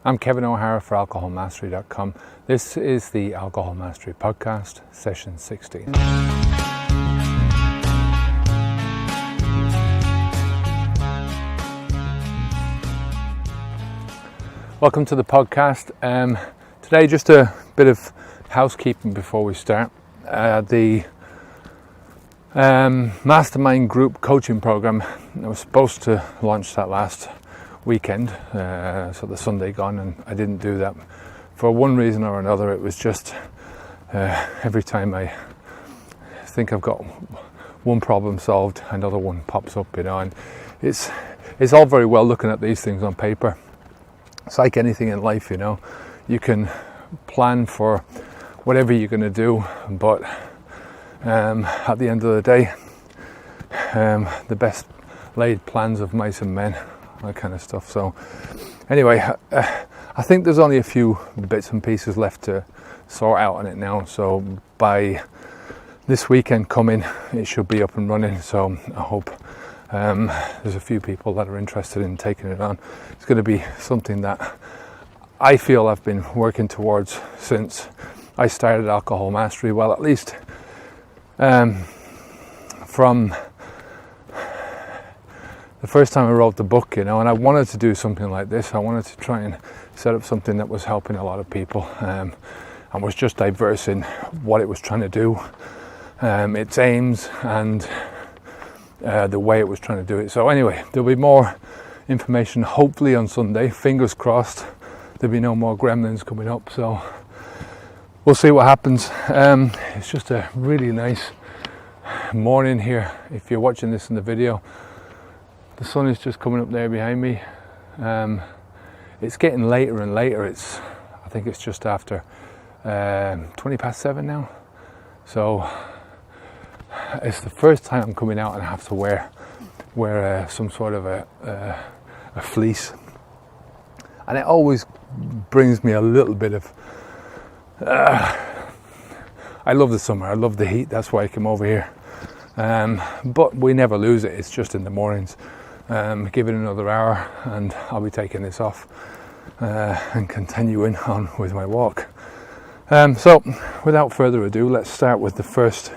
I'm Kevin O'Hara for alcoholmastery.com. This is the Alcohol Mastery Podcast, session 16. Welcome to the podcast. Today, just a bit of housekeeping before we start. The Mastermind Group Coaching Program, I was supposed to launch that last weekend, so the Sunday gone, and I didn't do that for one reason or another. It was just every time I think I've got one problem solved, another one pops up, and it's all very well looking at these things on paper. It's like anything in life, you can plan for whatever you're going to do, but at the end of the day, the best laid plans of mice and men, that kind of stuff. So anyway, I think there's only a few bits and pieces left to sort out on it now. So by this weekend coming, it should be up and running. So I hope there's a few people that are interested in taking it on. It's going to be something that I feel I've been working towards since I started Alcohol Mastery. Well, at least from the first time I wrote the book, and I wanted to do something like this. I wanted to try and set up something that was helping a lot of people, and was just diverse in what it was trying to do, its aims, and the way it was trying to do it. So anyway, there'll be more information hopefully on Sunday. Fingers crossed there'll be no more gremlins coming up. So we'll see what happens. It's just a really nice morning here. If you're watching this in the video, the sun is just coming up there behind me. It's getting later and later. I think it's just after 20 past 7 now. So it's the first time I'm coming out and I have to wear some sort of a fleece, and it always brings me a little bit of. I love the summer. I love the heat. That's why I came over here. But we never lose it. It's just in the mornings. Give it another hour, and I'll be taking this off and continuing on with my walk. So, without further ado, let's start with the first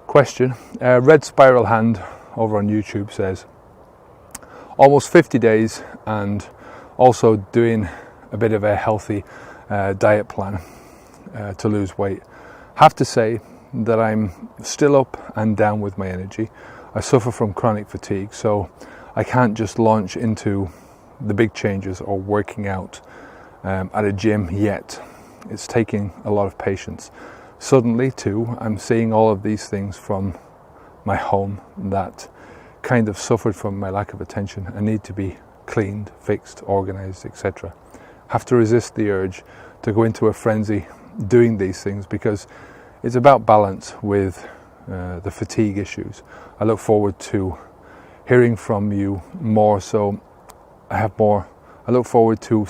question. Red Spiral Hand over on YouTube says, almost 50 days and also doing a bit of a healthy diet plan to lose weight. Have to say that I'm still up and down with my energy. I suffer from chronic fatigue, so I can't just launch into the big changes or working out at a gym yet. It's taking a lot of patience. Suddenly too, I'm seeing all of these things from my home that kind of suffered from my lack of attention and need to be cleaned, fixed, organized, etc. Have to resist the urge to go into a frenzy doing these things because it's about balance with the fatigue issues. I look forward to hearing from you more, so I look forward to,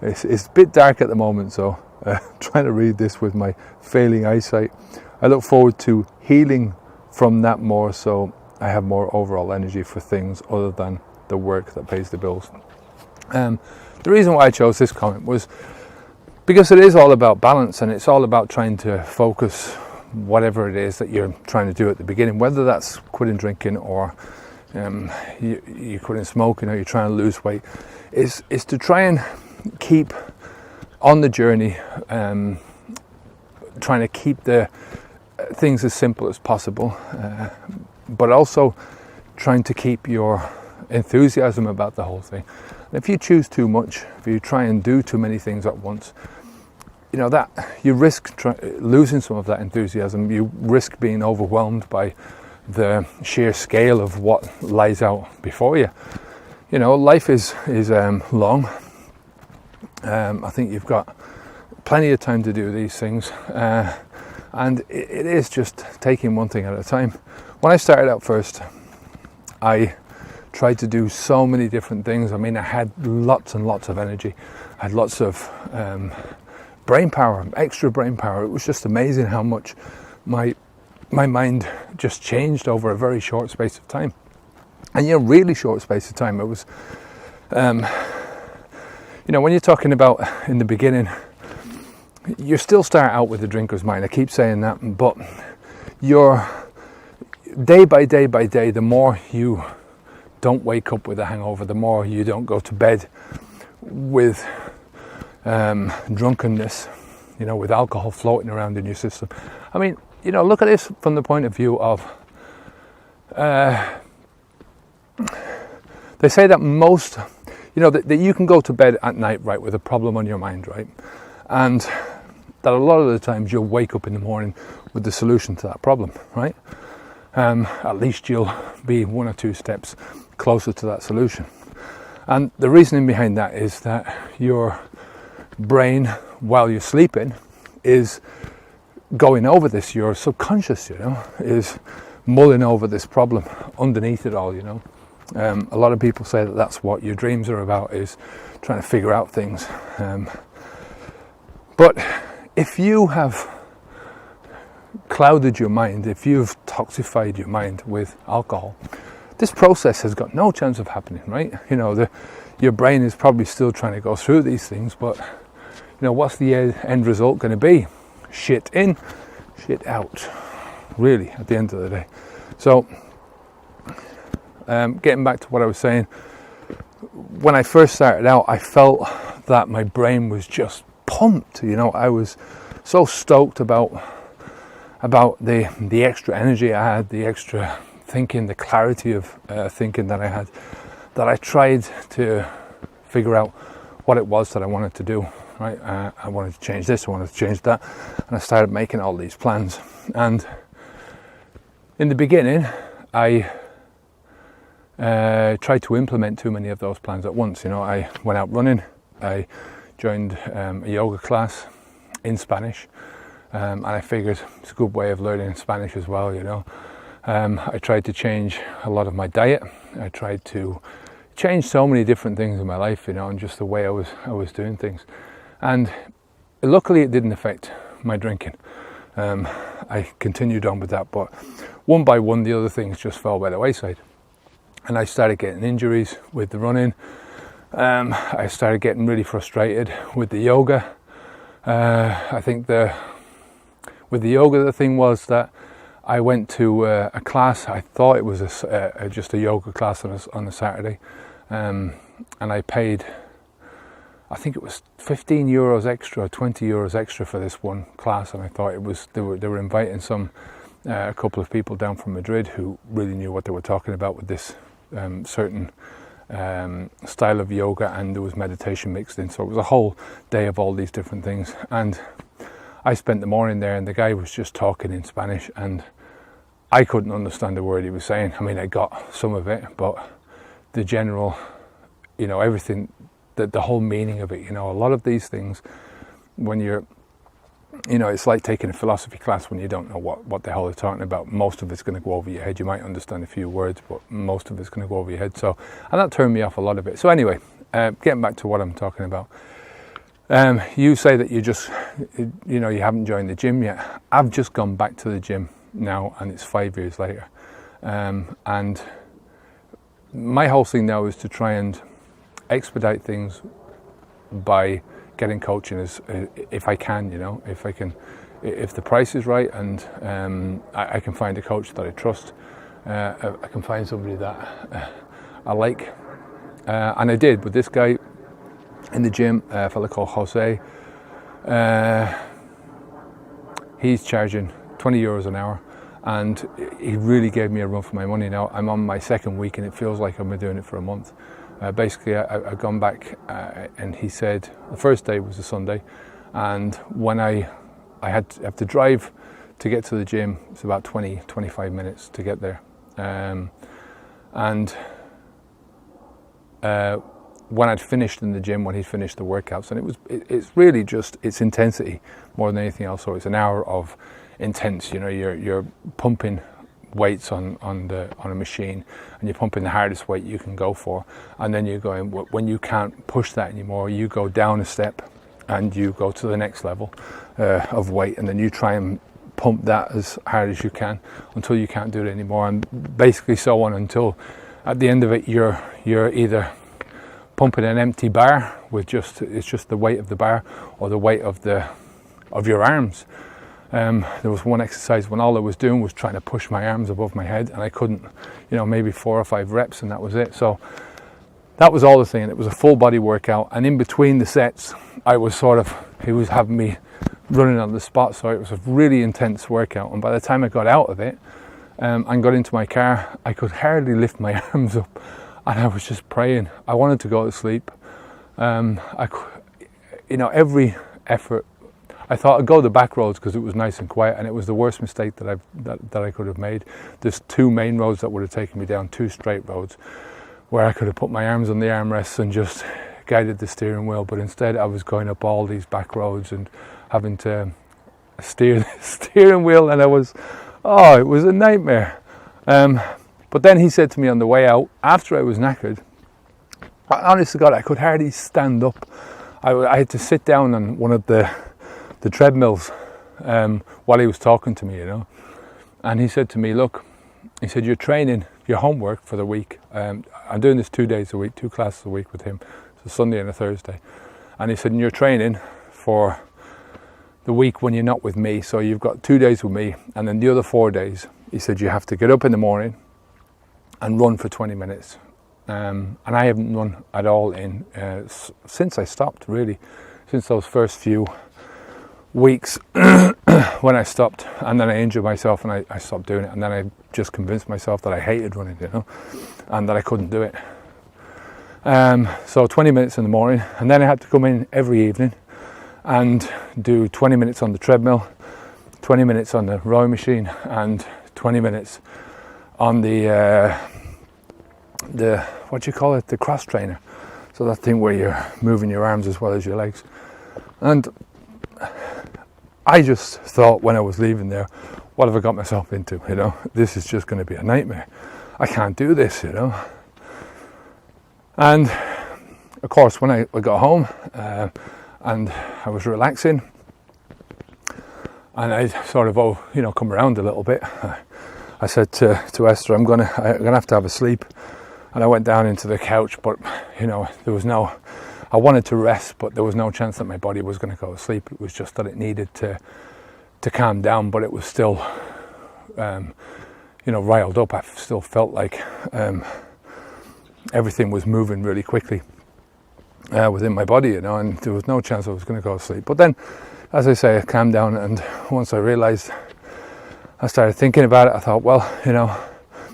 it's a bit dark at the moment, so trying to read this with my failing eyesight. I look forward to healing from that more, so I have more overall energy for things other than the work that pays the bills. The reason why I chose this comment was because it is all about balance, and it's all about trying to focus whatever it is that you're trying to do at the beginning, whether that's quitting drinking or you quitting smoking or you're trying to lose weight, is to try and keep on the journey, trying to keep the things as simple as possible, but also trying to keep your enthusiasm about the whole thing. And if you choose too much, if you try and do too many things at once, that you risk losing some of that enthusiasm. You risk being overwhelmed by the sheer scale of what lies out before you. Life is long. I think you've got plenty of time to do these things, and it is just taking one thing at a time. When I started out first, I tried to do so many different things. I mean, I had lots and lots of energy. I had lots of brain power, extra brain power. It was just amazing how much my mind just changed over a very short space of time. And really short space of time. It was you know, when you're talking about in the beginning, you still start out with the drinker's mind. I keep saying that, but you're day by day by day, the more you don't wake up with a hangover, the more you don't go to bed with drunkenness, you know, with alcohol floating around in your system. I mean, you know, look at this from the point of view of, they say that most, you know, that you can go to bed at night, right, with a problem on your mind, right? And that a lot of the times you'll wake up in the morning with the solution to that problem, right? At least you'll be 1 or 2 steps closer to that solution. And the reasoning behind that is that your brain, while you're sleeping, is going over this. Your subconscious, you know, is mulling over this problem underneath it all, you know. A lot of people say that that's what your dreams are about, is trying to figure out things. But if you have clouded your mind, if you've toxified your mind with alcohol, this process has got no chance of happening, right? You know, your brain is probably still trying to go through these things, but, you know, what's the end result going to be? Shit in, shit out, really, at the end of the day. So, getting back to what I was saying, when I first started out, I felt that my brain was just pumped. You know, I was so stoked about the extra energy I had, the extra thinking, the clarity of thinking that I had, that I tried to figure out what it was that I wanted to do. Right, I wanted to change this, I wanted to change that, and I started making all these plans. And in the beginning, I tried to implement too many of those plans at once. You know, I went out running, I joined a yoga class in Spanish, and I figured it's a good way of learning Spanish as well, you know. I tried to change a lot of my diet. I tried to change so many different things in my life, you know, and just the way I was doing things. And luckily it didn't affect my drinking. I continued on with that, but one by one the other things just fell by the wayside. And I started getting injuries with the running. I started getting really frustrated with the yoga. I think with the yoga, the thing was that I went to a class. I thought it was just a yoga class on a Saturday, and I paid, I think it was 15 euros extra, 20 euros extra for this one class, and I thought it was they were inviting a couple of people down from Madrid who really knew what they were talking about with this certain style of yoga, and there was meditation mixed in. So it was a whole day of all these different things, and I spent the morning there, and the guy was just talking in Spanish, and I couldn't understand a word he was saying. I mean, I got some of it, but the general, you know, everything, the whole meaning of it, you know, a lot of these things, when you're, you know, it's like taking a philosophy class when you don't know what the hell they're talking about. Most of it's going to go over your head. You might understand a few words, but most of it's going to go over your head. So, and that turned me off a lot of it. So anyway, getting back to what I'm talking about. You say that you know, you haven't joined the gym yet. I've just gone back to the gym now, and it's 5 years later. And my whole thing now is to try and expedite things by getting coaching if I can, you know, if the price is right, and I can find a coach that I trust, I can find somebody that I like, and I did with this guy in the gym, a fella called Jose. He's charging 20 euros an hour, and he really gave me a run for my money. Now I'm on my second week, and it feels like I've been doing it for a month. Basically, I've gone back, and he said the first day was a Sunday, and when I have to drive to get to the gym, it's about 20-25 minutes to get there, and when I'd finished in the gym, when he'd finished the workouts, and it's really just, it's intensity more than anything else. So it's an hour of intense, you know, you're pumping weights on a machine, and you're pumping the hardest weight you can go for, and then you're going, when you can't push that anymore, you go down a step and you go to the next level of weight, and then you try and pump that as hard as you can until you can't do it anymore, and basically so on until at the end of it you're either pumping an empty bar with it's just the weight of the bar or the weight of your arms. There was one exercise when all I was doing was trying to push my arms above my head, and I couldn't, maybe 4 or 5 reps, and that was it. So that was all the thing. It was a full body workout, and in between the sets, he was having me running on the spot, so it was a really intense workout. And by the time I got out of it and got into my car, I could hardly lift my arms up, and I was just praying. I wanted to go to sleep. Every effort, I thought I'd go the back roads because it was nice and quiet, and it was the worst mistake that I could have made. There's 2 main roads that would have taken me down, 2 straight roads, where I could have put my arms on the armrests and just guided the steering wheel, but instead I was going up all these back roads and having to steer the steering wheel, and it was a nightmare. But then he said to me on the way out, after I was knackered, honest to God, I could hardly stand up. I had to sit down on one of the treadmills while he was talking to me, and he said to me, look, he said, you're training your homework for the week. I'm doing this 2 days a week, 2 classes a week with him, so Sunday and a Thursday. And he said, and you're training for the week when you're not with me, so you've got 2 days with me, and then the other 4 days, he said, you have to get up in the morning and run for 20 minutes. And I haven't run at all since I stopped, really, since those first few weeks when I stopped, and then I injured myself and I stopped doing it, and then I just convinced myself that I hated running, and that I couldn't do it. So 20 minutes in the morning, and then I had to come in every evening and do 20 minutes on the treadmill, 20 minutes on the rowing machine, and 20 minutes on the what do you call it, the cross trainer, so that thing where you're moving your arms as well as your legs. And I just thought when I was leaving there, what have I got myself into, this is just going to be a nightmare. I can't do this, And of course, when I got home and I was relaxing, and I sort of come around a little bit, I said to Esther, I'm gonna have to have a sleep. And I went down into the couch, but there was I wanted to rest, but there was no chance that my body was going to go to sleep. It was just that it needed to calm down, but it was still riled up. I still felt like everything was moving really quickly within my body, and there was no chance I was going to go to sleep. But then, as I say, I calmed down, and once I realized, I started thinking about it. I thought, well,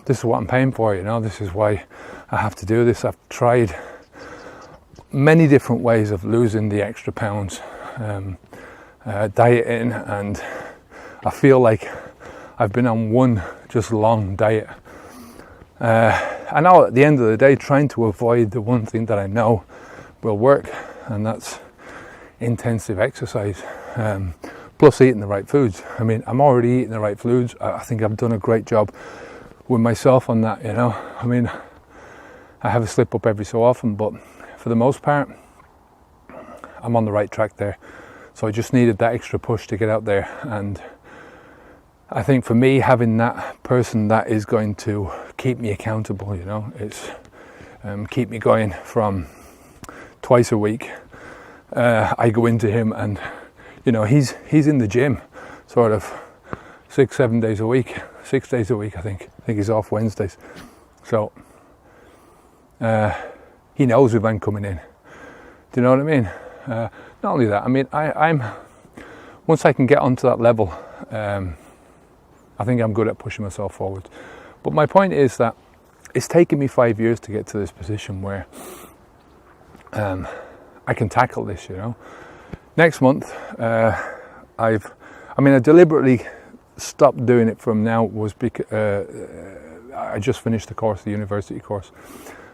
this is what I'm paying for, this is why I have to do this. I've tried many different ways of losing the extra pounds, dieting, and I feel like I've been on one just long diet. I know at the end of the day, trying to avoid the one thing that I know will work, and that's intensive exercise, plus eating the right foods. I mean, I'm already eating the right foods. I think I've done a great job with myself on that, I mean, I have a slip up every so often, but for the most part, I'm on the right track there. So I just needed that extra push to get out there, and I think for me, having that person that is going to keep me accountable, it's keep me going from twice a week. I go into him, and he's in the gym sort of 6-7 days a week, 6 days a week. I think he's off Wednesdays, so he knows if I'm coming in. Do you know what I mean? Not only that, I mean, I'm once I can get onto that level, I think I'm good at pushing myself forward. But my point is that it's taken me 5 years to get to this position where I can tackle this, Next month, I deliberately stopped doing it from now was because I just finished the course, the university course.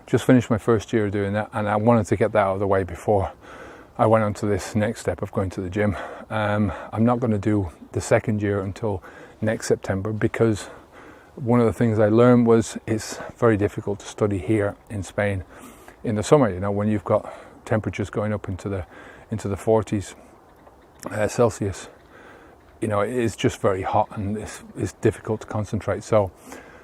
Just finished my first year doing that, and I wanted to get that out of the way before I went on to this next step of going to the gym. I'm not going to do the second year until next September, because one of the things I learned was it's very difficult to study here in Spain in the summer, when you've got temperatures going up into the 40s Celsius. It is just very hot, and it's difficult to concentrate. So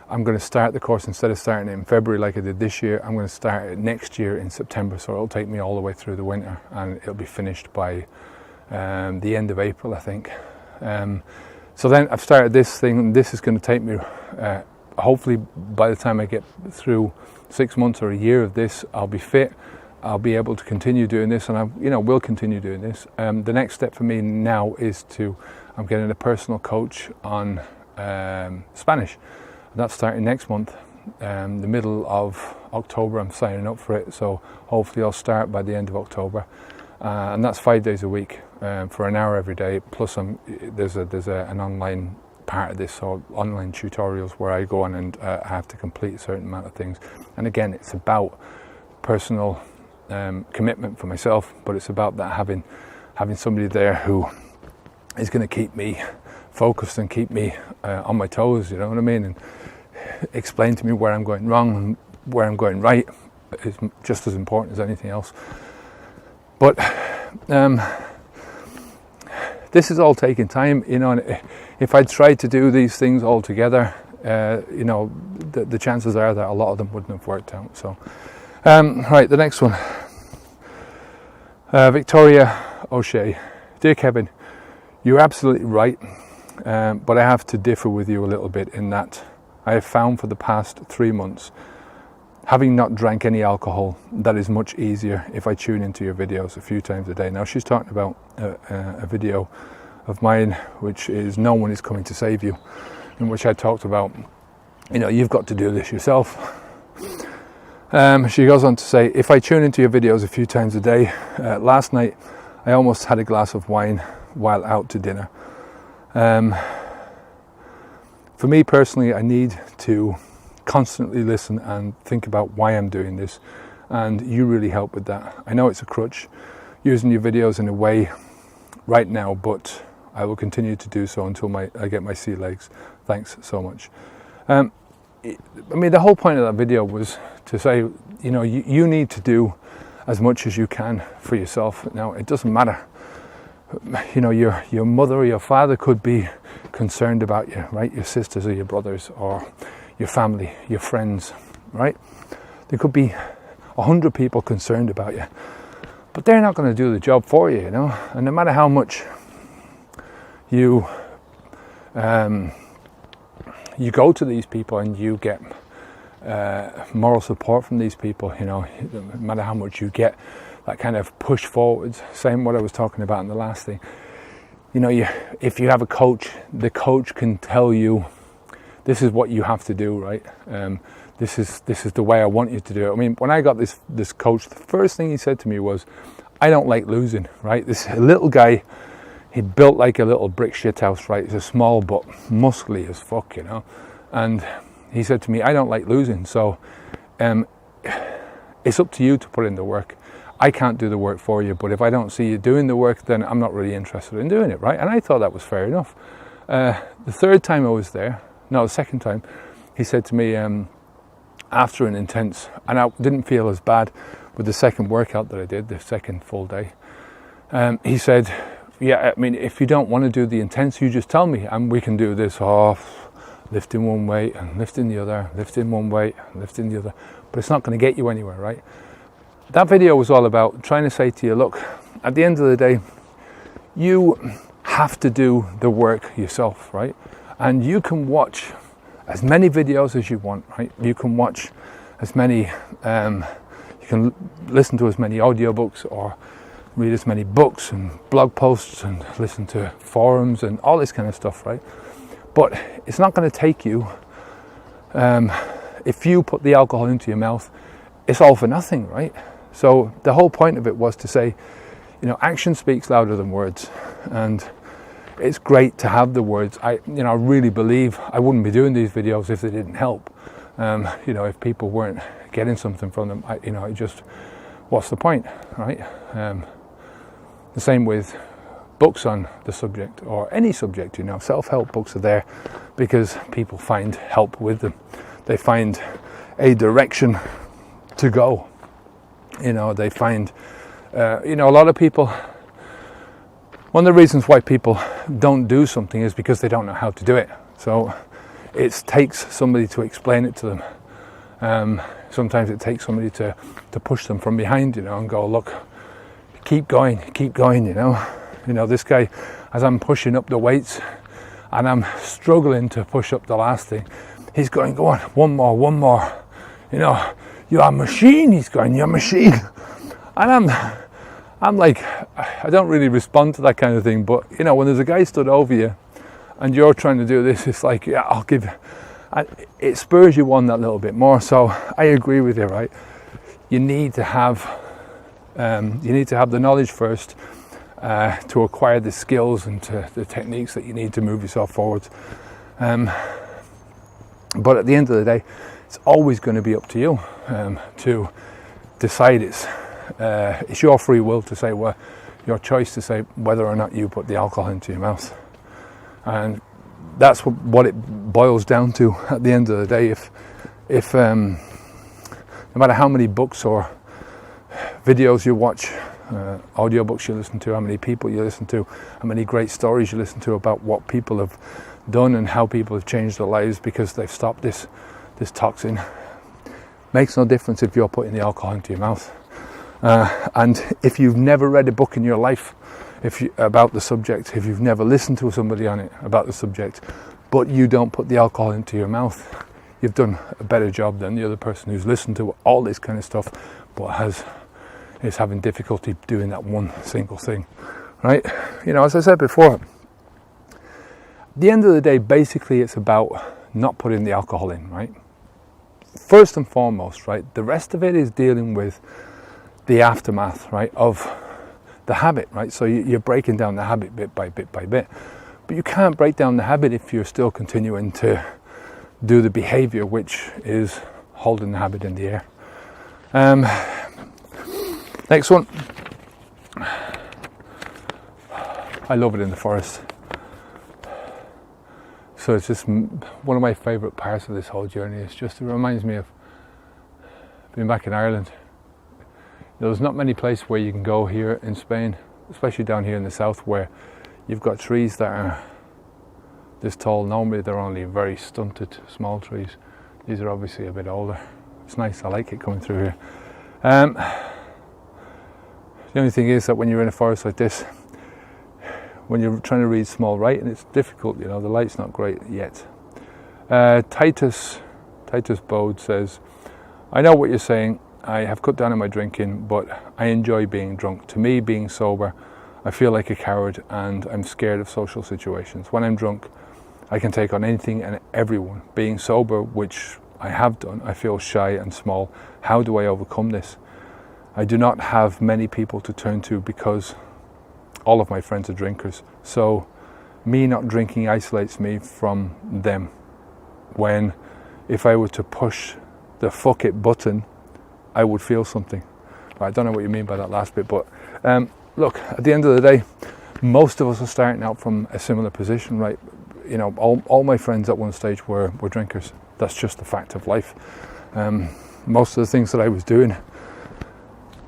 I'm going to start the course, instead of starting it in February like I did this year, I'm going to start it next year in September. So it'll take me all the way through the winter, and it'll be finished by the end of April, I think. So then I've started this thing, and this is going to take me, hopefully by the time I get through 6 months or a year of this, I'll be fit. I'll be able to continue doing this, and I will continue doing this. The next step for me now is I'm getting a personal coach on Spanish. That's starting next month. The middle of October, I'm signing up for it. So hopefully I'll start by the end of October. And that's 5 days a week for an hour every day. Plus there's an online part of this, so online tutorials where I go on and I have to complete a certain amount of things. And again, it's about personal commitment for myself, but it's about that having somebody there who is going to keep me focused and keep me on my toes, you know what I mean, and explain to me where I'm going wrong and where I'm going right is just as important as anything else. But this is all taking time, you know, and if I tried to do these things all together, you know, the chances are that a lot of them wouldn't have worked out. So right, the next one, Victoria O'Shea. Dear Kevin, you're absolutely right, but I have to differ with you a little bit in that I have found for the past 3 months, having not drank any alcohol, that is much easier if I tune into your videos a few times a day. Now she's talking about a video of mine, which is No One Is Coming to Save You, in which I talked about, you know, you've got to do this yourself. She goes on to say, if I tune into your videos a few times a day, last night I almost had a glass of wine while out to dinner. For me personally, I need to constantly listen and think about why I'm doing this, and you really help with that. I know it's a crutch using your videos in a way right now, but I will continue to do so until I get my sea legs. Thanks so much. I mean, the whole point of that video was to say, you know, you need to do as much as you can for yourself. Now, it doesn't matter, you know, your mother or your father could be concerned about you, right? Your sisters or your brothers or your family, your friends, right? There could be 100 people concerned about you, but they're not going to do the job for you, you know. And no matter how much you go to these people and you get moral support from these people, you know, no matter how much you get that kind of push forwards, same what I was talking about in the last thing, you know, if you have a coach, the coach can tell you, this is what you have to do, right? This is the way I want you to do it. I mean, when I got this coach, the first thing he said to me was, I don't like losing, right? This little guy, he built like a little brick shit house, right? He's a small but muscly as fuck, you know? And he said to me, I don't like losing, so it's up to you to put in the work. I can't do the work for you, but if I don't see you doing the work, then I'm not really interested in doing it, right? And I thought that was fair enough. The second time, he said to me, after an intense, and I didn't feel as bad with the second workout that I did, the second full day, he said, yeah, I mean, if you don't want to do the intense, you just tell me, and we can do this off, lifting one weight and lifting the other, lifting one weight and lifting the other, but it's not going to get you anywhere, right? That video was all about trying to say to you, look, at the end of the day, you have to do the work yourself, right? And you can watch as many videos as you want, right? You can watch as many, you can listen to as many audiobooks or read as many books and blog posts and listen to forums and all this kind of stuff, right? But it's not going to take you, if you put the alcohol into your mouth, it's all for nothing, right? So the whole point of it was to say, you know, action speaks louder than words, and it's great to have the words. I really believe I wouldn't be doing these videos if they didn't help. You know, if people weren't getting something from them, what's the point, right? The same with books on the subject or any subject, you know, self-help books are there because people find help with them. They find a direction to go. You know, they find, a lot of people, one of the reasons why people don't do something is because they don't know how to do it. So it takes somebody to explain it to them. Sometimes it takes somebody to push them from behind, and go, look, keep going, this guy, as I'm pushing up the weights and I'm struggling to push up the last thing, he's going, go on, one more, you're a machine, he's going, you're a machine. And I'm like, I don't really respond to that kind of thing, but when there's a guy stood over you and you're trying to do this, it's like, yeah, I'll give, and it spurs you on that little bit more. So I agree with you, right? You need to have the knowledge first to acquire the skills and the techniques that you need to move yourself forward. But at the end of the day, it's always going to be up to you to decide. It's your free will to say, well, your choice to say whether or not you put the alcohol into your mouth. And that's what it boils down to at the end of the day. If no matter how many books or videos you watch, audiobooks you listen to, how many people you listen to, how many great stories you listen to about what people have done and how people have changed their lives because they've stopped this toxin, makes no difference if you're putting the alcohol into your mouth. And if you've never read a book in your life about the subject, if you've never listened to somebody on it about the subject, but you don't put the alcohol into your mouth, you've done a better job than the other person who's listened to all this kind of stuff but is having difficulty doing that one single thing, right? As I said before, at the end of the day, basically it's about not putting the alcohol in, right? First and foremost, right? The rest of it is dealing with the aftermath, right, of the habit, right? So you're breaking down the habit bit by bit by bit, but you can't break down the habit if you're still continuing to do the behavior, which is holding the habit in the air. Next one. I love it in the forest. So it's just one of my favourite parts of this whole journey. It reminds me of being back in Ireland. There's not many places where you can go here in Spain, especially down here in the south, where you've got trees that are this tall. Normally they're only very stunted, small trees. These are obviously a bit older. It's nice, I like it coming through here. The only thing is that when you're in a forest like this, when you're trying to read small writing, it's difficult, the light's not great yet. Titus Bode says, I know what you're saying. I have cut down on my drinking, but I enjoy being drunk. To me, being sober, I feel like a coward and I'm scared of social situations. When I'm drunk, I can take on anything and everyone. Being sober, which I have done, I feel shy and small. How do I overcome this? I do not have many people to turn to because all of my friends are drinkers. So me not drinking isolates me from them. When if I were to push the fuck it button, I would feel something. I don't know what you mean by that last bit, but look, at the end of the day, most of us are starting out from a similar position, right? All my friends at one stage were drinkers. That's just the fact of life. Most of the things that I was doing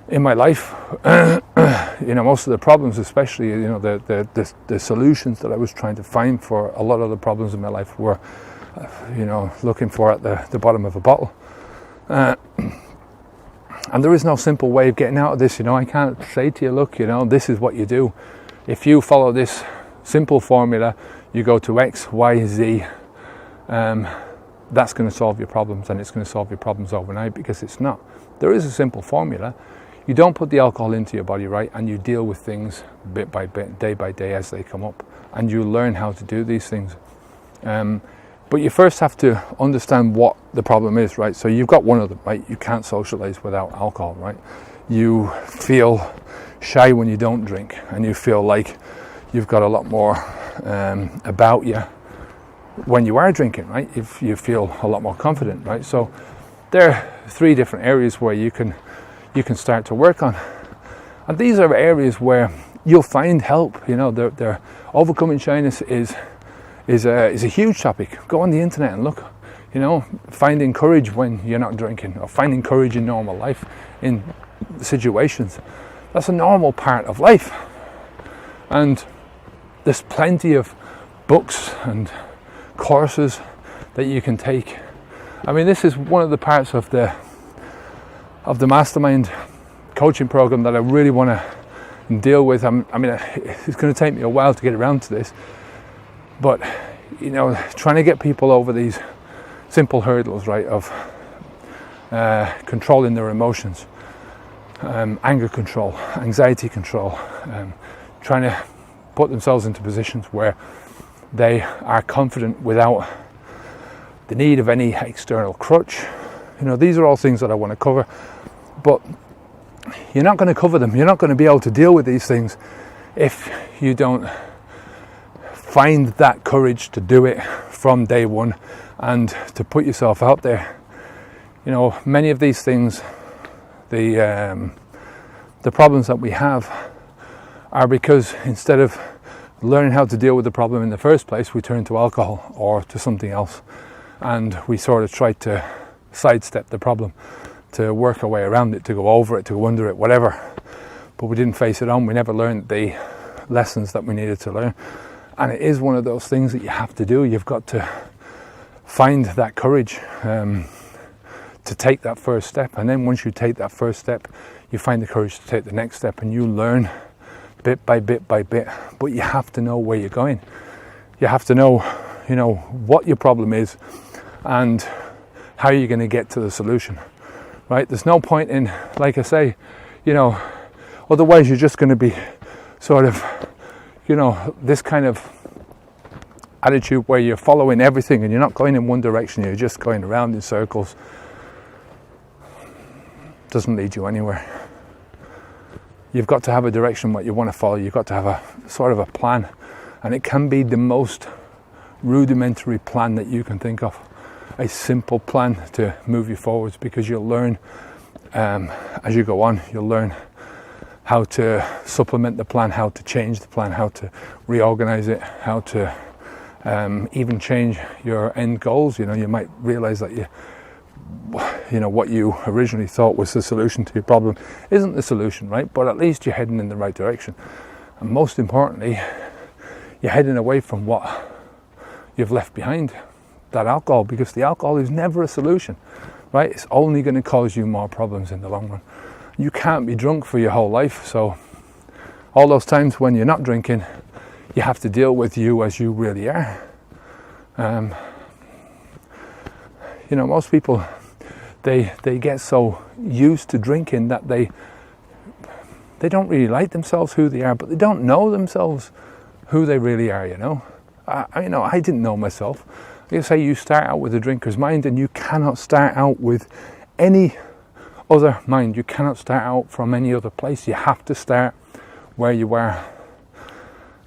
in my life, most of the problems, especially, the solutions that I was trying to find for a lot of the problems in my life were, looking for at the bottom of a bottle. And there is no simple way of getting out of this. I can't say to you, look, this is what you do. If you follow this simple formula, you go to X, Y, Z, that's going to solve your problems, and it's going to solve your problems overnight, because it's not. There is a simple formula. You don't put the alcohol into your body, right, and you deal with things bit by bit, day by day as they come up, and you learn how to do these things. But you first have to understand what the problem is, right? So you've got one of them, right? You can't socialize without alcohol, right? You feel shy when you don't drink, and you feel like you've got a lot more about you when you are drinking, right? If you feel a lot more confident, right? So there are 3 different areas where you can start to work on, and these are areas where you'll find help. They're overcoming shyness is a huge topic. Go on the internet and look. Finding courage when you're not drinking, or finding courage in normal life, in situations. That's a normal part of life, and there's plenty of books and courses that you can take. I mean, this is one of the parts of the mastermind coaching program that I really want to deal with. I mean, it's going to take me a while to get around to this, but you know, trying to get people over these simple hurdles, right, of controlling their emotions, anger control, anxiety control, trying to put themselves into positions where they are confident without the need of any external crutch. You know, these are all things that I want to cover, but you're not going to cover them. You're not going to be able to deal with these things if you don't find that courage to do it from day one and to put yourself out there. You know, many of these things, the problems that we have are because instead of learning how to deal with the problem in the first place, we turn to alcohol or to something else, and we sort of try to sidestep the problem, to work our way around it, to go over it, to go under it, whatever. But we didn't face it on. We never learned the lessons that we needed to learn. And it is one of those things that you have to do. You've got to find that courage to take that first step. And then once you take that first step, you find the courage to take the next step, and you learn bit by bit by bit. But you have to know where you're going. You have to know, you know, what your problem is and how you're going to get to the solution, right? There's no point in, like I say, you know, otherwise you're just going to be sort of, you know, this kind of attitude where you're following everything and you're not going in one direction, you're just going around in circles. Doesn't lead you anywhere. You've got to have a direction what you want to follow. You've got to have a sort of a plan, and it can be the most rudimentary plan that you can think of. A simple plan to move you forwards, because you'll learn as you go on. You'll learn how to supplement the plan, how to change the plan, how to reorganize it, how to even change your end goals. You know, you might realize that you know what you originally thought was the solution to your problem isn't the solution, right? But at least you're heading in the right direction, and most importantly, you're heading away from what you've left behind, that alcohol, because the alcohol is never a solution, right? It's only going to cause you more problems in the long run. You can't be drunk for your whole life, so all those times when you're not drinking, you have to deal with you as you really are. You know, most people, they get so used to drinking that they don't really like themselves who they are, but they don't know themselves who they really are. You know, I didn't know myself. Like I say, you start out with a drinker's mind, and you cannot start out with any other mind. You cannot start out from any other place. You have to start where you are,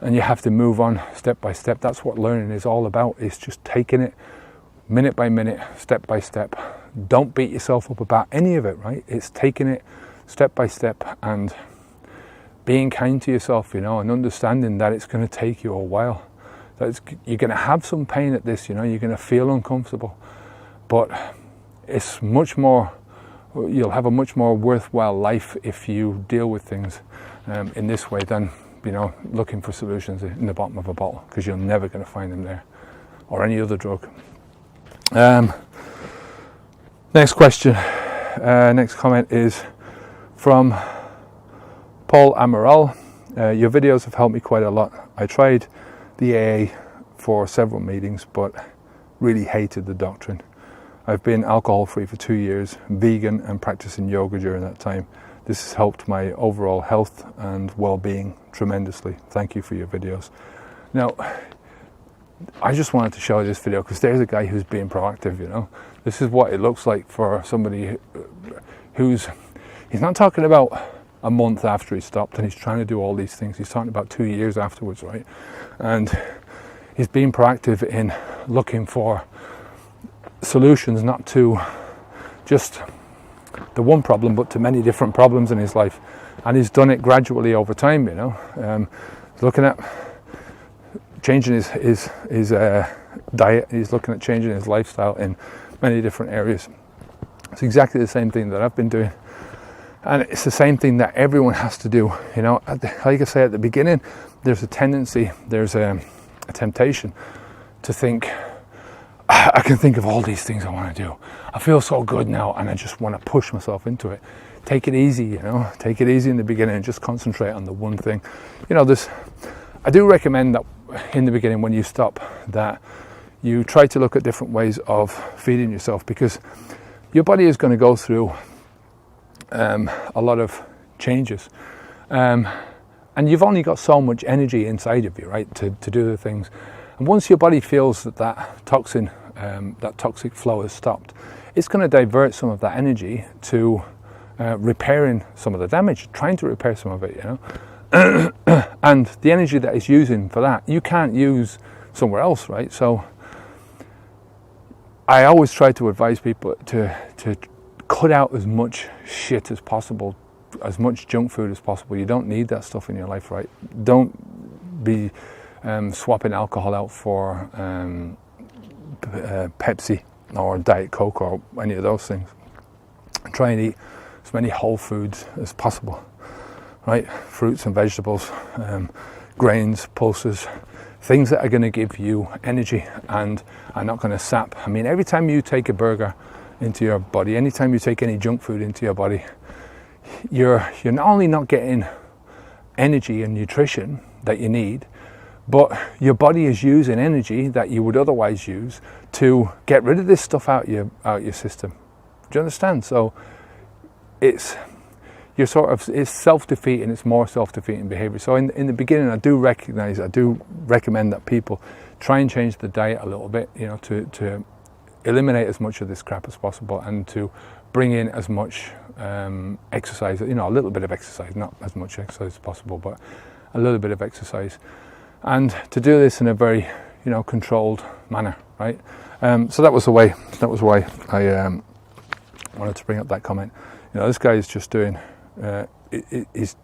and you have to move on step by step. That's what learning is all about. It's just taking it minute by minute, step by step. Don't beat yourself up about any of it, right? It's taking it step by step and being kind to yourself, you know, and understanding that it's going to take you a while. That you're going to have some pain at this, you know, you're going to feel uncomfortable, but it's much more, you'll have a much more worthwhile life if you deal with things in this way than, you know, looking for solutions in the bottom of a bottle, because you're never going to find them there, or any other drug. Next question, next comment is from Paul Amaral. Your videos have helped me quite a lot. I tried the AA for several meetings, but really hated the doctrine. I've been alcohol free for 2 years, vegan, and practicing yoga during that time. This has helped my overall health and well-being tremendously. Thank you for your videos. Now, I just wanted to show this video because there's a guy who's being proactive, you know. This is what it looks like for somebody he's not talking about a month after he stopped and he's trying to do all these things. He's talking about 2 years afterwards, right? And he's being proactive in looking for solutions, not to just the one problem, but to many different problems in his life. And he's done it gradually over time, you know. Looking at changing his diet, he's looking at changing his lifestyle in many different areas. It's exactly the same thing that I've been doing, and it's the same thing that everyone has to do, you know. Like I say at the beginning, there's a tendency, there's a temptation to think, I can think of all these things I want to do. I feel so good now, and I just want to push myself into it. Take it easy, you know. Take it easy in the beginning and just concentrate on the one thing. You know, I do recommend that in the beginning, when you stop, that you try to look at different ways of feeding yourself, because your body is going to go through a lot of changes. And you've only got so much energy inside of you, right, to do the things. And once your body feels that toxin, that toxic flow has stopped, it's going to divert some of that energy to repairing some of the damage, trying to repair some of it, you know. And the energy that it's using for that, you can't use somewhere else, right? So I always try to advise people to cut out as much shit as possible, as much junk food as possible. You don't need that stuff in your life, right? Don't be swapping alcohol out for Pepsi or Diet Coke or any of those things. Try and eat as many whole foods as possible, right? Fruits and vegetables, grains, pulses, things that are going to give you energy and are not going to sap. I mean, every time you take a burger into your body, anytime you take any junk food into your body, you're not only not getting energy and nutrition that you need, but your body is using energy that you would otherwise use to get rid of this stuff out your system. Do you understand? So it's self-defeating. It's more self-defeating behavior. So in the beginning, I do recommend that people try and change the diet a little bit, you know, to eliminate as much of this crap as possible, and to bring in as much exercise, you know, a little bit of exercise, not as much exercise as possible, but a little bit of exercise, and to do this in a very, you know, controlled manner, right? So that was why I wanted to bring up that comment. You know, this guy is just doing, he's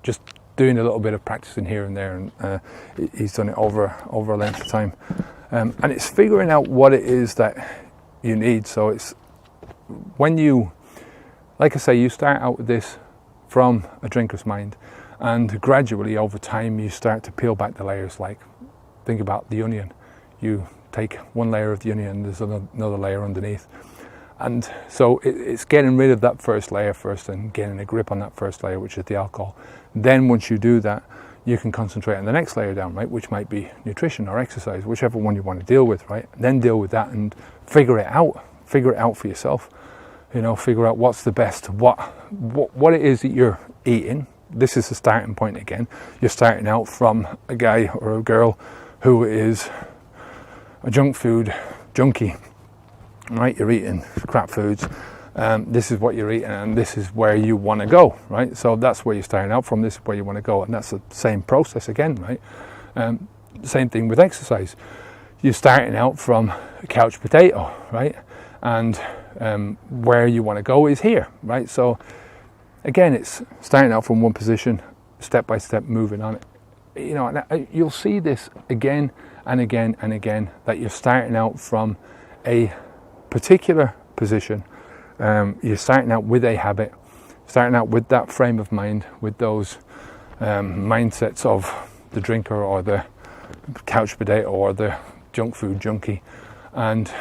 just doing a little bit of practicing here and there, and he's done it over a length of time, and it's figuring out what it is that you need. So it's when you, like I say, you start out with this from a drinker's mind, and gradually over time you start to peel back the layers. Like, think about the onion. You take one layer of the onion and there's another layer underneath. And so it's getting rid of that first layer first and getting a grip on that first layer, which is the alcohol. Then once you do that, you can concentrate on the next layer down, right, which might be nutrition or exercise, whichever one you want to deal with, right? Then deal with that and figure it out for yourself. You know, figure out what's the best, what it is that you're eating. This is the starting point again. You're starting out from a guy or a girl who is a junk food junkie, right? You're eating crap foods. This is what you're eating, and this is where you want to go, right? So that's where you're starting out from. This is where you want to go, and that's the same process again, right? Same thing with exercise. You're starting out from a couch potato, right? And where you want to go is here, right? So again, it's starting out from one position, step by step, moving on it. You know, and you'll see this again and again and again, that you're starting out from a particular position. You're starting out with a habit, starting out with that frame of mind, with those mindsets of the drinker or the couch potato or the junk food junkie, and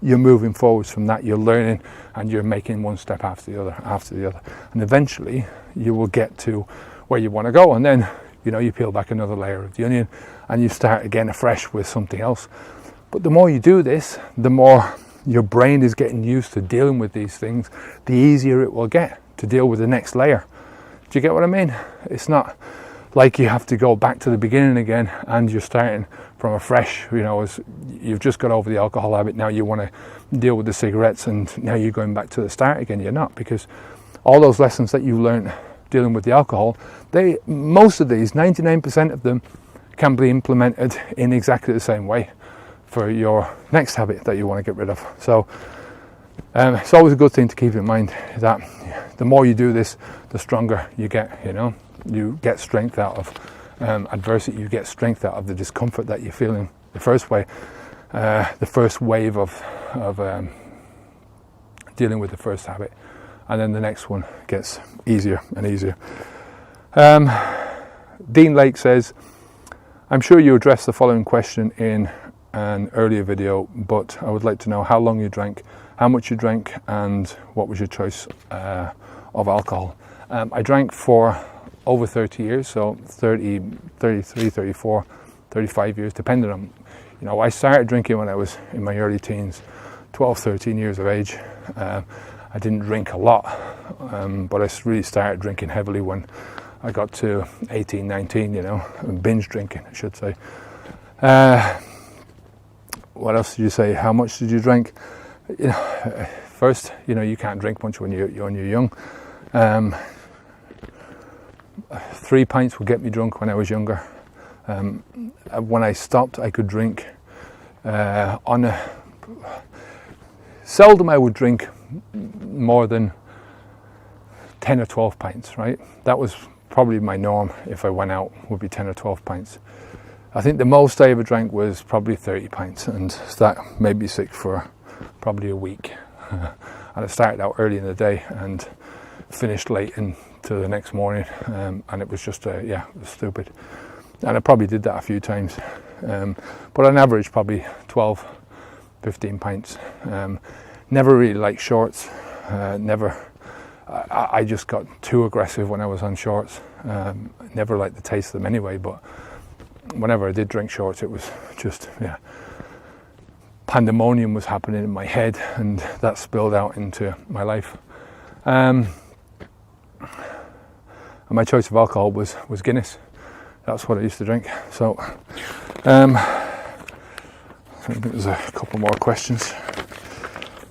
you're moving forwards from that. You're learning and you're making one step after the other, and eventually you will get to where you want to go. And then, you know, you peel back another layer of the onion and you start again afresh with something else. But the more you do this, the more your brain is getting used to dealing with these things, the easier it will get to deal with the next layer. Do you get what I mean? It's not like you have to go back to the beginning again and you're starting from a fresh, you know, as you've just got over the alcohol habit, now you want to deal with the cigarettes and now you're going back to the start again. You're not, because all those lessons that you learned dealing with the alcohol, most of these, 99% of them, can be implemented in exactly the same way for your next habit that you want to get rid of. So it's always a good thing to keep in mind that the more you do this, the stronger you get. You know, you get strength out of adversity. You get strength out of the discomfort that you're feeling the first wave of dealing with the first habit, and then the next one gets easier and easier. Dean Lake says, I'm sure you addressed the following question in an earlier video, but I would like to know how long you drank, how much you drank, and what was your choice of alcohol. I drank for over 30 years, so 30, 33, 34, 35 years, depending on, I started drinking when I was in my early teens, 12, 13 years of age. I didn't drink a lot, but I really started drinking heavily when I got to 18, 19, binge drinking, I should say. What else did you say? How much did you drink? First, you can't drink much when you're young. 3 pints would get me drunk when I was younger. When I stopped, I could drink seldom I would drink more than 10 or 12 pints, right? That was probably my norm if I went out, would be 10 or 12 pints. I think the most I ever drank was probably 30 pints, and that made me sick for probably a week. And I started out early in the day and finished late into the next morning, and it was just, it was stupid. And I probably did that a few times. But on average, probably 12, 15 pints. Never really liked shorts. I just got too aggressive when I was on shorts. Never liked the taste of them anyway, but whenever I did drink shorts, it was just, pandemonium was happening in my head, and that spilled out into my life. And my choice of alcohol was Guinness. That's what I used to drink. So, I think there's a couple more questions,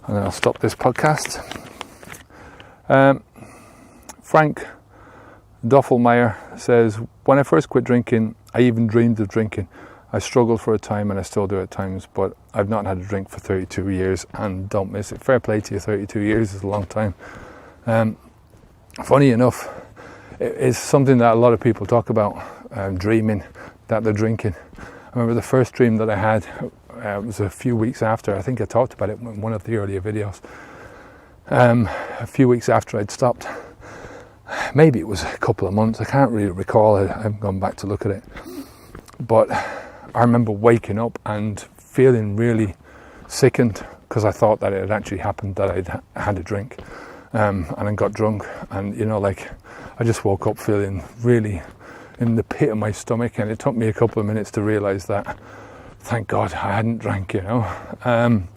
and then I'll stop this podcast. Frank Doffelmeyer says, when I first quit drinking, I even dreamed of drinking. I struggled for a time, and I still do at times, but I've not had a drink for 32 years and don't miss it. Fair play to you, 32 years is a long time. Funny enough, it's something that a lot of people talk about, dreaming that they're drinking. I remember the first dream that I had was a few weeks after, I think I talked about it in one of the earlier videos. A few weeks after I'd stopped. Maybe it was a couple of months, I can't really recall, I haven't gone back to look at it. But I remember waking up and feeling really sickened because I thought that it had actually happened, that I'd had a drink, and I got drunk, and I just woke up feeling really in the pit of my stomach, and it took me a couple of minutes to realise that, thank God I hadn't drank, and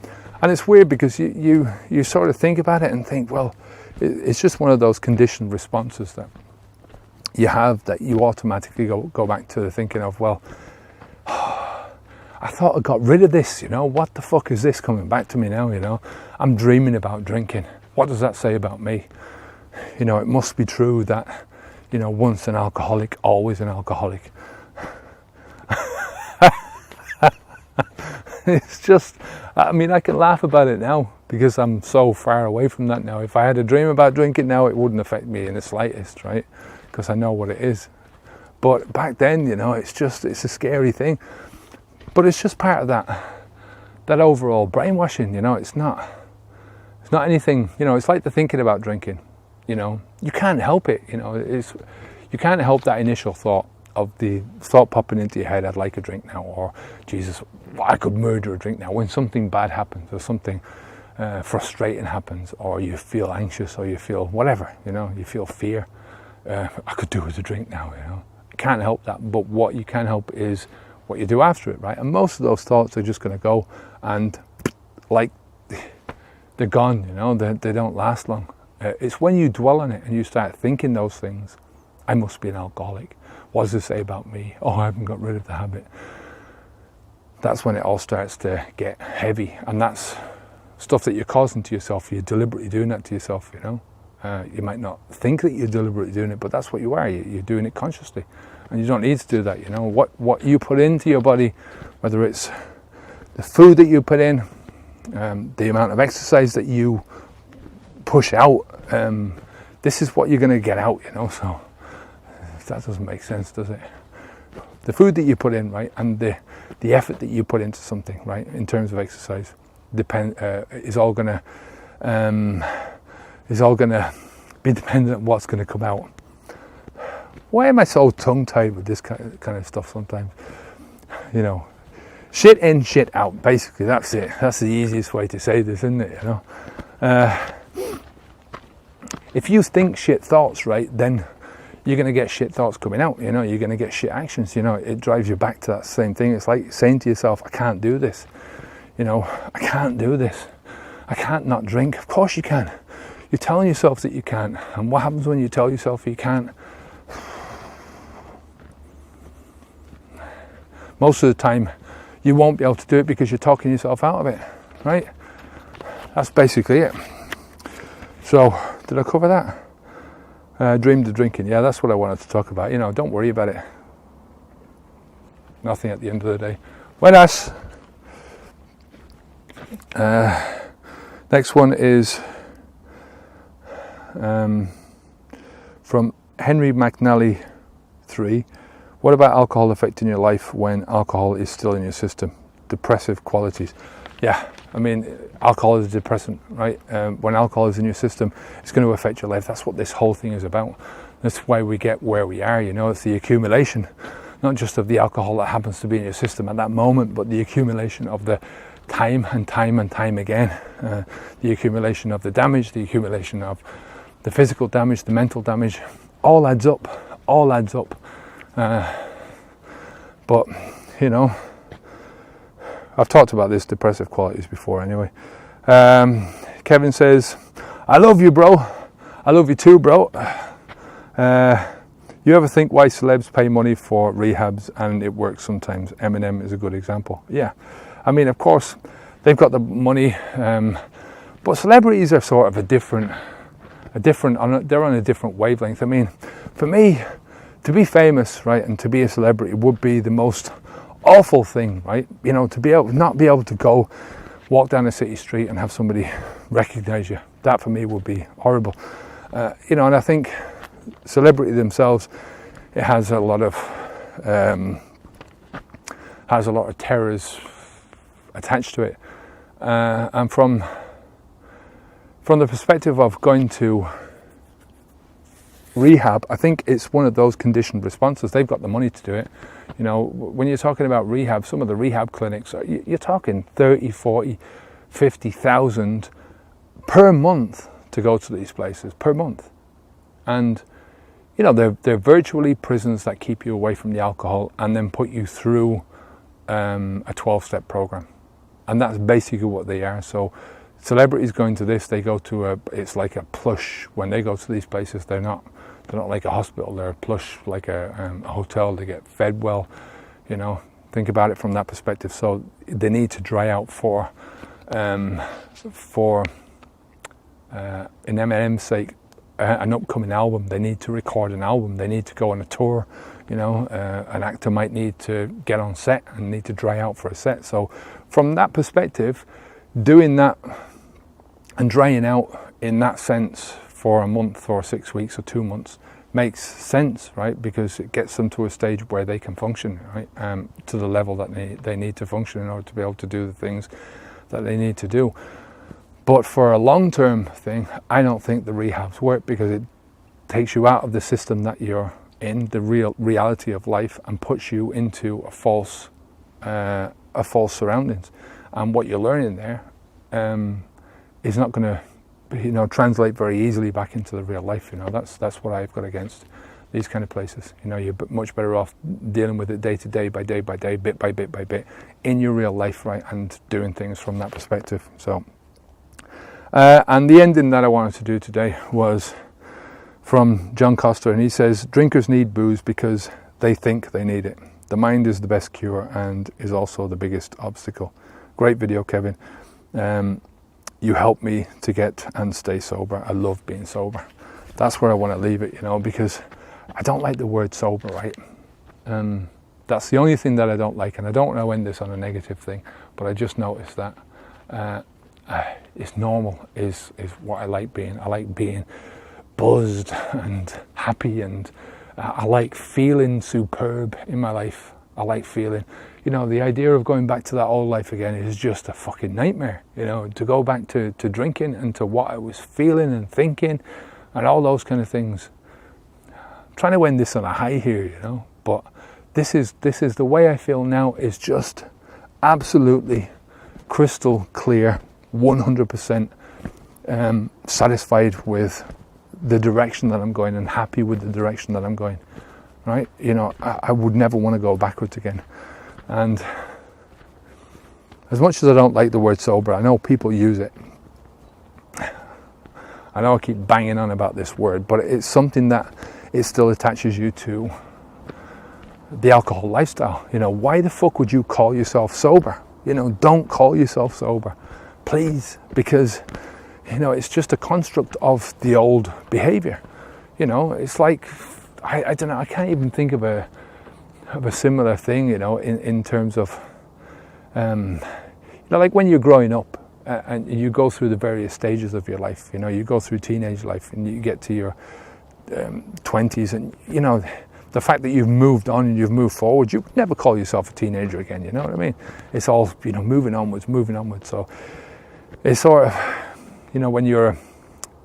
it's weird because you sort of think about it and think, well, it's just one of those conditioned responses that you have, that you automatically go back to the thinking of, well, I thought I got rid of this, what the fuck is this coming back to me now, I'm dreaming about drinking. What does that say about me? It must be true that, once an alcoholic, always an alcoholic. It's just, I can laugh about it now because I'm so far away from that now. If I had a dream about drinking now, it wouldn't affect me in the slightest, right? Because I know what it is. But back then, it's a scary thing. But it's just part of that overall brainwashing, it's not anything, it's like the thinking about drinking, you can't help it, you can't help that initial thought of the thought popping into your head, I'd like a drink now, or Jesus, I could murder a drink now, when something bad happens, or something frustrating happens, or you feel anxious, or you feel whatever, you feel fear, I could do with a drink now, You can't help that, but what you can help is what you do after it, right? And most of those thoughts are just going to go and they're gone, they don't last long. It's when you dwell on it and you start thinking those things, I must be an alcoholic. What does this say about me? Oh, I haven't got rid of the habit. That's when it all starts to get heavy, and that's stuff that you're causing to yourself. You're deliberately doing that to yourself, You might not think that you're deliberately doing it, but that's what you are. You're doing it consciously. And you don't need to do that, What you put into your body, whether it's the food that you put in, the amount of exercise that you push out, this is what you're going to get out, So that doesn't make sense, does it? The food that you put in, right, and the effort that you put into something, right, in terms of exercise, is all going to be dependent on what's going to come out. Why am I so tongue-tied with this kind of stuff sometimes? Shit in, shit out. Basically, that's it. That's the easiest way to say this, isn't it? You know, if you think shit thoughts, right, then you're going to get shit thoughts coming out. You know, you're going to get shit actions. You know, it drives you back to that same thing. It's like saying to yourself, I can't do this. You know, I can't do this. I can't not drink. Of course you can. You're telling yourself that you can't. And what happens when you tell yourself you can't? Most of the time, you won't be able to do it because you're talking yourself out of it, right? That's basically it. So, did I cover that? Dreamed of drinking. Yeah, that's what I wanted to talk about. You know, don't worry about it. Nothing at the end of the day. Buenas. Next one is from Henry McNally 3. What about alcohol affecting your life when alcohol is still in your system? Depressive qualities. Yeah, I mean, alcohol is a depressant, right? When alcohol is in your system, it's going to affect your life. That's what this whole thing is about. That's why we get where we are, you know. It's the accumulation, not just of the alcohol that happens to be in your system at that moment, but the accumulation of the time and time and time again. The accumulation of the damage, the accumulation of the physical damage, the mental damage, all adds up. But, you know, I've talked about this depressive qualities before anyway. Kevin says, I love you, bro. I love you too, bro. You ever think why celebs pay money for rehabs and it works sometimes? Eminem is a good example. Yeah, I mean, of course, they've got the money, but celebrities are sort of they're on a different wavelength. I mean, for me, to be famous, right, and to be a celebrity would be the most awful thing, right? You know, to not be able to go walk down a city street and have somebody recognize you. That for me would be horrible. You know, and I think celebrity themselves, it has a lot of terrors attached to it. And from the perspective of going to rehab, I think it's one of those conditioned responses. They've got the money to do it. You know, when you're talking about rehab, some of the rehab clinics, you're talking 30, 40, 50,000 per month to go to these places, per month. And, you know, they're virtually prisons that keep you away from the alcohol and then put you through a 12-step program. And that's basically what they are. So celebrities going to this, they go to it's like a plush. When they go to these places, they're not like a hospital, they're a plush, like a hotel. They get fed well, you know. Think about it from that perspective. So they need to dry out for in Eminem's sake, an upcoming album. They need to record an album. They need to go on a tour. You know, an actor might need to get on set and need to dry out for a set. So from that perspective, doing that and drying out in that sense for a month or 6 weeks or 2 months makes sense, right? Because it gets them to a stage where they can function, right? To the level that they need to function in order to be able to do the things that they need to do. But for a long-term thing, I don't think the rehabs work because it takes you out of the system that you're in, the real reality of life, and puts you into a false surroundings. And what you're learning there is not going to, you know, translate very easily back into the real life. You know, that's what I've got against these kind of places. You know, you're much better off dealing with it day to day, by day by day, bit by bit by bit, in your real life, right, and doing things from that perspective. So, and the ending that I wanted to do today was from John Costa, and he says, drinkers need booze because they think they need it. The mind is the best cure and is also the biggest obstacle. Great video, Kevin. You help me to get and stay sober. I love being sober. That's where I want to leave it, you know, because I don't like the word sober, right? That's the only thing that I don't like, and I don't want to end this on a negative thing, but I just noticed that it's normal is what I like being. I like being buzzed and happy, and I like feeling superb in my life. I like feeling, you know, the idea of going back to that old life again is just a fucking nightmare, you know, to go back to drinking and to what I was feeling and thinking and all those kind of things. I'm trying to end this on a high here, you know, but this is the way I feel now is just absolutely crystal clear, 100% satisfied with the direction that I'm going and happy with the direction that I'm going, right? You know, I would never want to go backwards again. And as much as I don't like the word sober, I know people use it. I know I keep banging on about this word, but it's something that it still attaches you to the alcohol lifestyle. You know, why the fuck would you call yourself sober? You know, don't call yourself sober, please, because, you know, it's just a construct of the old behavior. You know, it's like, I don't know, I can't even think of a similar thing, you know, in terms of, you know, like when you're growing up and you go through the various stages of your life, you know, you go through teenage life and you get to your 20s, and, you know, the fact that you've moved on and you've moved forward, you never call yourself a teenager again, you know what I mean? It's all, you know, moving onwards. So it's sort of, you know, when you're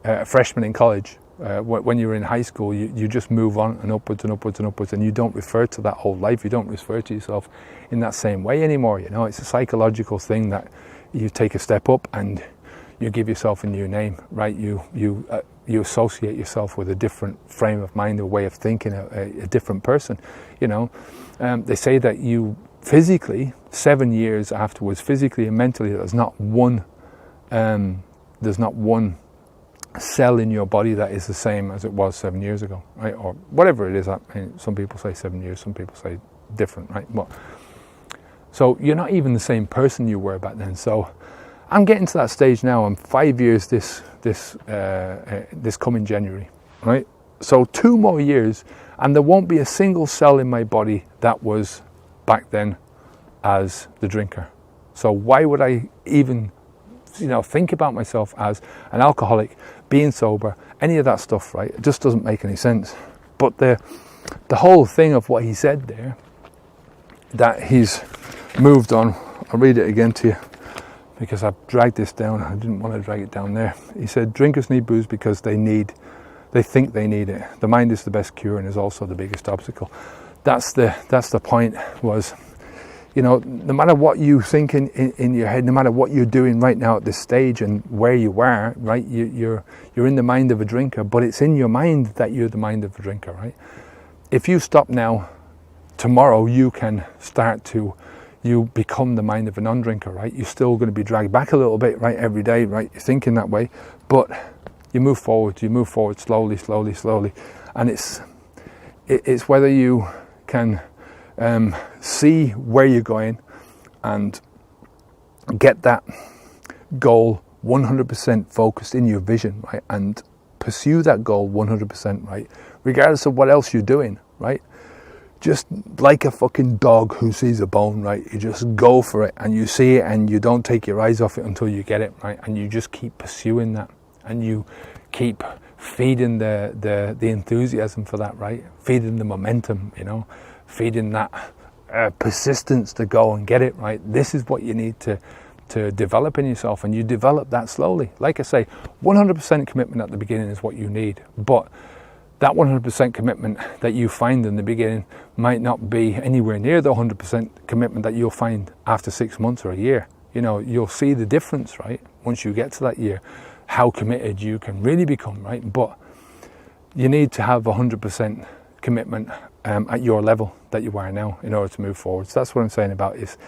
a freshman in college, when you're in high school, you just move on and upwards and upwards and upwards, and you don't refer to that old life. You don't refer to yourself in that same way anymore, you know? It's a psychological thing that you take a step up and you give yourself a new name, right? You associate yourself with a different frame of mind, a way of thinking, a different person, you know. They say that you physically, 7 years afterwards, physically and mentally, there's not one cell in your body that is the same as it was 7 years ago, right? Or whatever it is. I mean, some people say 7 years, some people say different, right? Well, so you're not even the same person you were back then. So I'm getting to that stage now. I'm 5 years this coming January, right? So 2 more years, and there won't be a single cell in my body that was back then as the drinker. So why would I even, you know, think about myself as an alcoholic, being sober, any of that stuff, right? It just doesn't make any sense. But the whole thing of what he said there, that he's moved on, I'll read it again to you, because I've dragged this down. I didn't want to drag it down there. He said, drinkers need booze because they think they need it. The mind is the best cure and is also the biggest obstacle. That's the point, was, you know, no matter what you think in your head, no matter what you're doing right now at this stage and where you are, right, you're in the mind of a drinker, but it's in your mind that you're the mind of a drinker, right? If you stop now, tomorrow you can start to, you become the mind of a non-drinker, right? You're still going to be dragged back a little bit, right, every day, right? You're thinking that way, but you move forward slowly. And it's whether you can see where you're going and get that goal 100% focused in your vision, right? And pursue that goal 100%, right? Regardless of what else you're doing, right? Just like a fucking dog who sees a bone, right? You just go for it and you see it and you don't take your eyes off it until you get it, right? And you just keep pursuing that and you keep feeding the enthusiasm for that, right? Feeding the momentum, you know, feeding that persistence to go and get it, right? This is what you need to develop in yourself, and you develop that slowly. Like I say, 100% commitment at the beginning is what you need, but that 100% commitment that you find in the beginning might not be anywhere near the 100% commitment that you'll find after 6 months or a year. You know, you'll see the difference, right? Once you get to that year, how committed you can really become, right? But you need to have 100% commitment at your level that you are now in order to move forward. So that's what I'm saying about is,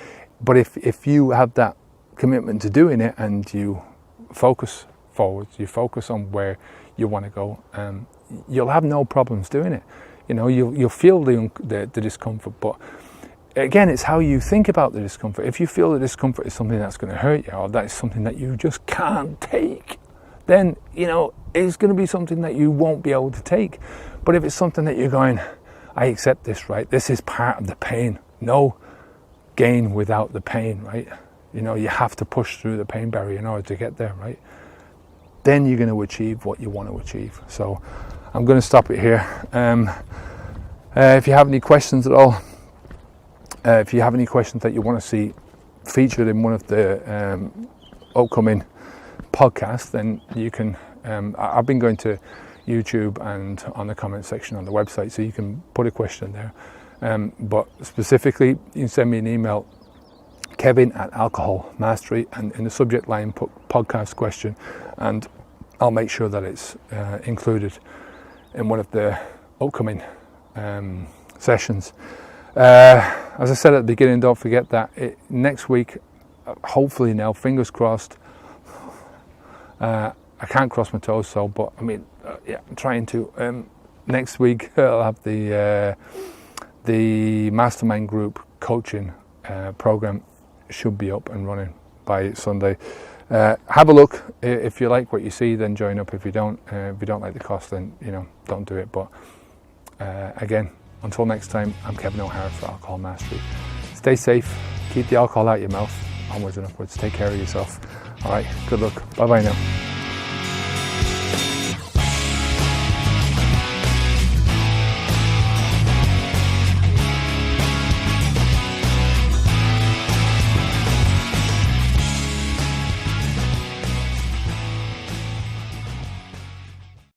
but if you have that commitment to doing it and you focus forwards, you focus on where you want to go, you'll have no problems doing it. You know, you'll feel the discomfort, but again, it's how you think about the discomfort. If you feel the discomfort is something that's going to hurt you, or that is something that you just can't take, then, you know, it's going to be something that you won't be able to take. But if it's something that you're going, I accept this, right? This is part of the pain. No gain without the pain, right? You know, you have to push through the pain barrier in order to get there, right? Then you're going to achieve what you want to achieve. So I'm going to stop it here. If you have any questions at all, if you have any questions that you want to see featured in one of the upcoming podcasts, then you can, I've been going to YouTube and on the comment section on the website, so you can put a question there. But specifically, you can send me an email, Kevin at Alcohol Mastery, and in the subject line put podcast question, and I'll make sure that it's included in one of the upcoming sessions. As I said at the beginning, don't forget that next week, hopefully now, fingers crossed, I can't cross my toes, but I mean, yeah, I'm trying to. Next week I'll have the mastermind group coaching program should be up and running by Sunday. Have a look. If you like what you see, then join up. If you don't like the cost, then don't do it. But again, until next time, I'm Kevin O'Hara for Alcohol Mastery. Stay safe. Keep the alcohol out your mouth. Onwards and upwards. Take care of yourself. All right. Good luck. Bye bye now.